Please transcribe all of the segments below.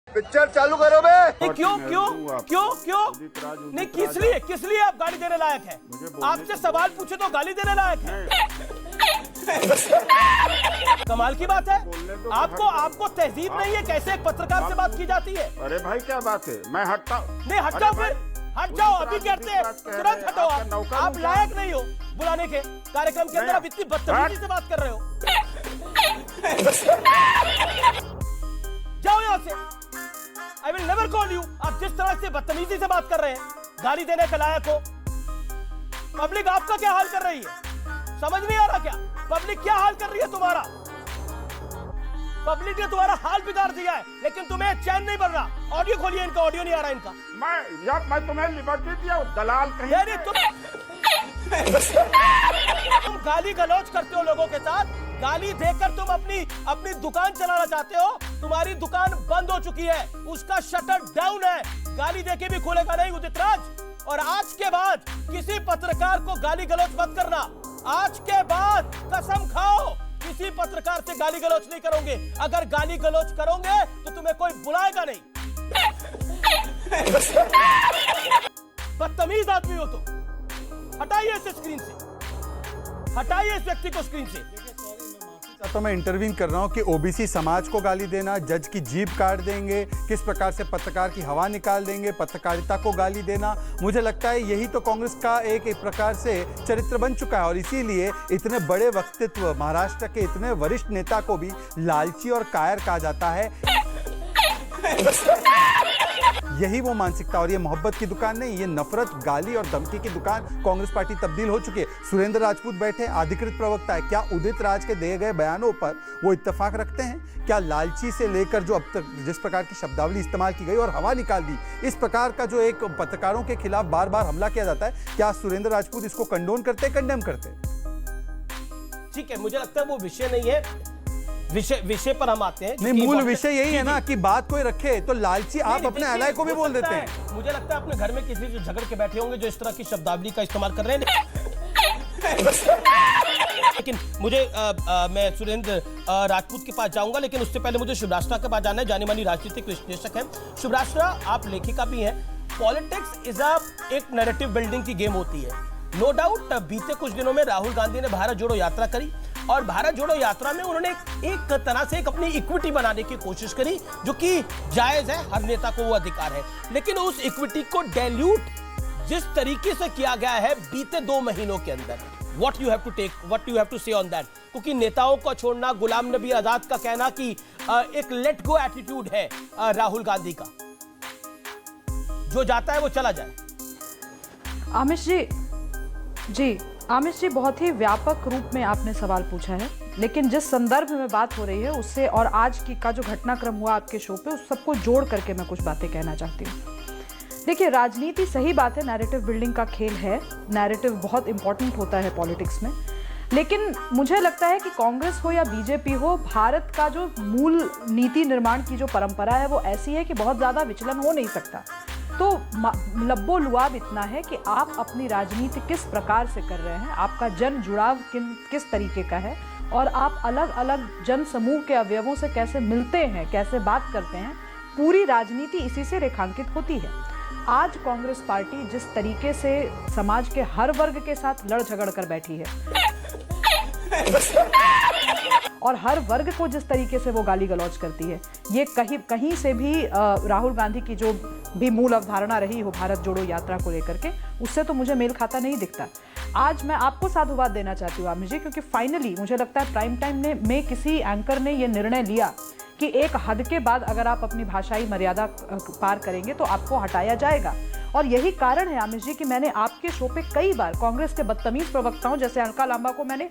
Picture चालू करो बे। क्यों क्यों क्यों क्यों नहीं, किस लिए आप गाली देने लायक है? आपसे सवाल पूछे तो गाली देने लायक है? कमाल की बात है। आपको तहजीब नहीं है? कैसे एक पत्रकार से बात की जाती है? अरे भाई क्या बात है, मैं हटता नहीं, हट जाओ फिर, हट जाओ अभी कहते हैं, तुरंत हटो। आप लायक नहीं हो बुलाने के कार्यक्रम के अंदर। आप इतनी बदतमीजी से बात कर रहे हो। जाओ यहां से, I will never call you. आप जिस तरह से बदतमीजी से बात कर रहे हैं, गाली देने के लायक हो। पब्लिक आपका क्या हाल कर रही है समझ नहीं आ रहा क्या? पब्लिक क्या हाल कर रही है तुम्हारा? पब्लिक ने तुम्हारा हाल बिगाड़ दिया है, लेकिन तुम्हें चैन नहीं बन रहा। ऑडियो खोलिए इनका, ऑडियो नहीं आ रहा इनका। मैं तुम्हें लिबर्टी दिया, दलाल कहीं। यानी तुम गाली गलौज करते हो लोगों के साथ। गाली देकर तुम अपनी दुकान चलाना चाहते हो। तुम्हारी दुकान बंद हो चुकी है, उसका शटर डाउन है। गाली देके भी खुलेगा नहीं उदित राज। और आज के बाद किसी पत्रकार को गाली गलौज मत करना। आज के बाद कसम खाओ, किसी पत्रकार से गाली गलौज नहीं करोगे। अगर गाली गलौज करोगे तो तुम्हें कोई बुलाएगा नहीं। बदतमीज आदमी हो तो हटाइए इसे स्क्रीन से, हटाइए इस व्यक्ति को स्क्रीन से। तो मैं इंटरवीन कर रहा हूं कि ओबीसी समाज को गाली देना, जज की जीभ काट देंगे, किस प्रकार से पत्रकार की हवा निकाल देंगे, पत्रकारिता को गाली देना, मुझे लगता है यही तो कांग्रेस का एक प्रकार से चरित्र बन चुका है। और इसीलिए इतने बड़े व्यक्तित्व, महाराष्ट्र के इतने वरिष्ठ नेता को भी लालची और कायर कहा जाता है। यही वो मानसिकता, और ये मोहब्बत की दुकान नहीं, ये नफरत, गाली और धमकी की दुकान कांग्रेस पार्टी तब्दील हो चुकी है। सुरेंद्र राजपूत बैठे, अधिकृत प्रवक्ता है। क्या उदित राज के दिए गए बयानों पर वो इत्तेफाक रखते हैं? क्या लालची से लेकर जो अब तक जिस प्रकार की शब्दावली इस्तेमाल की गई और हवा निकाल दी, इस प्रकार का जो एक पत्रकारों के खिलाफ बार बार हमला किया जाता है, क्या सुरेंद्र राजपूत इसको कंडोन करते, कंडेम करते? ठीक है, मुझे लगता है वो विषय नहीं है। विषय पर हम आते हैं। नहीं, मूल विषय यही है ना कि बात कोई रखे तो लालची आप अपने एलाय को भी बोल देते हैं। मुझे लगता है अपने घर में किसी से झगड़ के बैठे होंगे जो इस तरह की शब्दावली का इस्तेमाल कर रहे हैं। लेकिन मुझे मैं सुरेंद्र राजपूत के पास जाऊंगा, लेकिन उससे पहले मुझे शुभराष्ट्रा के पास जाना है। जानी मानी राजनीतिक विश्लेषक हैं शुभराष्ट्रा, आप लेखिका भी हैं। पॉलिटिक्स इज एक नैरेटिव बिल्डिंग की गेम होती है, नो डाउट। बीते कुछ दिनों में राहुल गांधी ने भारत जोड़ो यात्रा करी, और भारत जोड़ो यात्रा में उन्होंने एक तरह से एक अपनी इक्विटी बनाने की कोशिश करी, जो कि जायज है, हर नेता को वो अधिकार है। लेकिन उस इक्विटी को डाइल्यूट जिस तरीके से किया गया है बीते 2 महीनों के अंदर, व्हाट यू हैव टू से ऑन दैट? क्योंकि नेताओं को छोड़ना, गुलाम नबी आजाद का कहना कि एक लेट गो एटीट्यूड है राहुल गांधी का, जो जाता है वो चला जाए। आमिश जी, आमिश जी, बहुत ही व्यापक रूप में आपने सवाल पूछा है, लेकिन जिस संदर्भ में बात हो रही है उससे और आज की का जो घटनाक्रम हुआ आपके शो पे, उस सबको जोड़ करके मैं कुछ बातें कहना चाहती हूँ। देखिए, राजनीति, सही बात है, नैरेटिव बिल्डिंग का खेल है। नैरेटिव बहुत इंपॉर्टेंट होता है पॉलिटिक्स में। लेकिन मुझे लगता है कि कांग्रेस हो या बीजेपी हो, भारत का जो मूल नीति निर्माण की जो परंपरा है वो ऐसी है कि बहुत ज़्यादा विचलन हो नहीं सकता। तो लब्बो लुआब इतना है कि आप अपनी राजनीति किस प्रकार से कर रहे हैं, आपका जन जुड़ाव किस तरीके का है, और आप अलग अलग जन समूह के अवयवों से कैसे मिलते हैं, कैसे बात करते हैं, पूरी राजनीति इसी से रेखांकित होती है। आज कांग्रेस पार्टी जिस तरीके से समाज के हर वर्ग के साथ लड़ झगड़ कर बैठी है और हर वर्ग को जिस तरीके से वो गाली गलौज करती है, ये कहीं से भी राहुल गांधी की जो भी मूल अवधारणा रही हो भारत जोड़ो यात्रा को लेकर के, उससे तो मुझे मेल खाता नहीं दिखता। आज मैं आपको साधुवाद देना चाहती हूँ आमिर जी, क्योंकि फाइनली मुझे लगता है प्राइम टाइम में किसी एंकर ने ये निर्णय लिया कि एक हद के बाद अगर आप अपनी भाषाई मर्यादा पार करेंगे तो आपको हटाया जाएगा। और यही कारण है आमिर जी कि मैंने आपके शो पे कई बार कांग्रेस के बदतमीज प्रवक्ताओं जैसे अलका लांबा को मैंने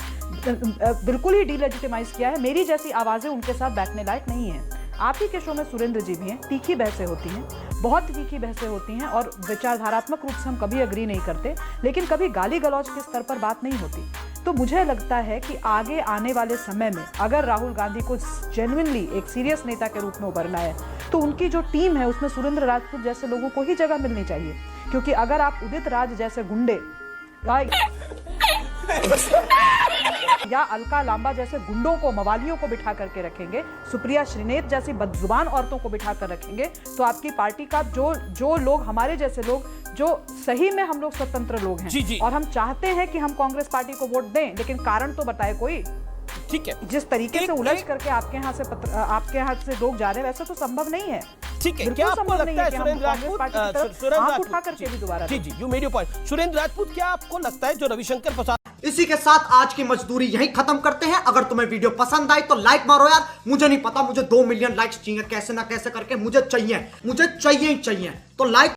बिल्कुल ही डीलेजिटिमाइज किया है। मेरी जैसी आवाज़ें उनके साथ बैठने लायक नहीं है। आप ही के शो में सुरेंद्र जी भी हैं, तीखी बहसें होती हैं, बहुत तीखी बहसें होती हैं, और विचारधारात्मक रूप से हम कभी अग्री नहीं करते, लेकिन कभी गाली गलौज के स्तर पर बात नहीं होती। तो मुझे लगता है कि आगे आने वाले समय में अगर राहुल गांधी को जेन्युइनली एक सीरियस नेता के रूप में उभरना है, तो उनकी जो टीम है उसमें सुरेंद्र राजपूत जैसे लोगों को ही जगह मिलनी चाहिए। क्योंकि अगर आप उदित राज जैसे गुंडे या अलका लांबा जैसे गुंडों को, मवालियों को बिठा करके रखेंगे, सुप्रिया श्रीनेत जैसी बदजुबान औरतों को बिठा कर रखेंगे, तो आपकी पार्टी का जो लोग, हमारे जैसे लोग, जो सही में हम लोग स्वतंत्र लोग हैं, जी, जी। और हम चाहते हैं कि हम कांग्रेस पार्टी को वोट दें, लेकिन कारण तो बताए कोई। ठीक है, जिस तरीके से उलझ करके आपके यहाँ से लोग जा रहे हैं, वैसे तो संभव नहीं है। ठीक है, बिल्कुल क्या आपको संभव नहीं लगता है कि हम सुरेंद्र कांग्रेस राजपूत, पार्टी की तरफ सुरेंद्र आंख राजपूत, उठा करके भी दोबारा जी, you made your point. Surendra Rajput, क्या आपको लगता है जो रविशंकर प्रसाद, इसी के साथ आज की मजदूरी यहीं खत्म करते हैं। अगर तुम्हें वीडियो पसंद आई तो लाइक मारो यार। मुझे नहीं पता, मुझे 2 मिलियन लाइक्स चाहिए, कैसे ना कैसे करके मुझे चाहिए ही चाहिए। तो लाइक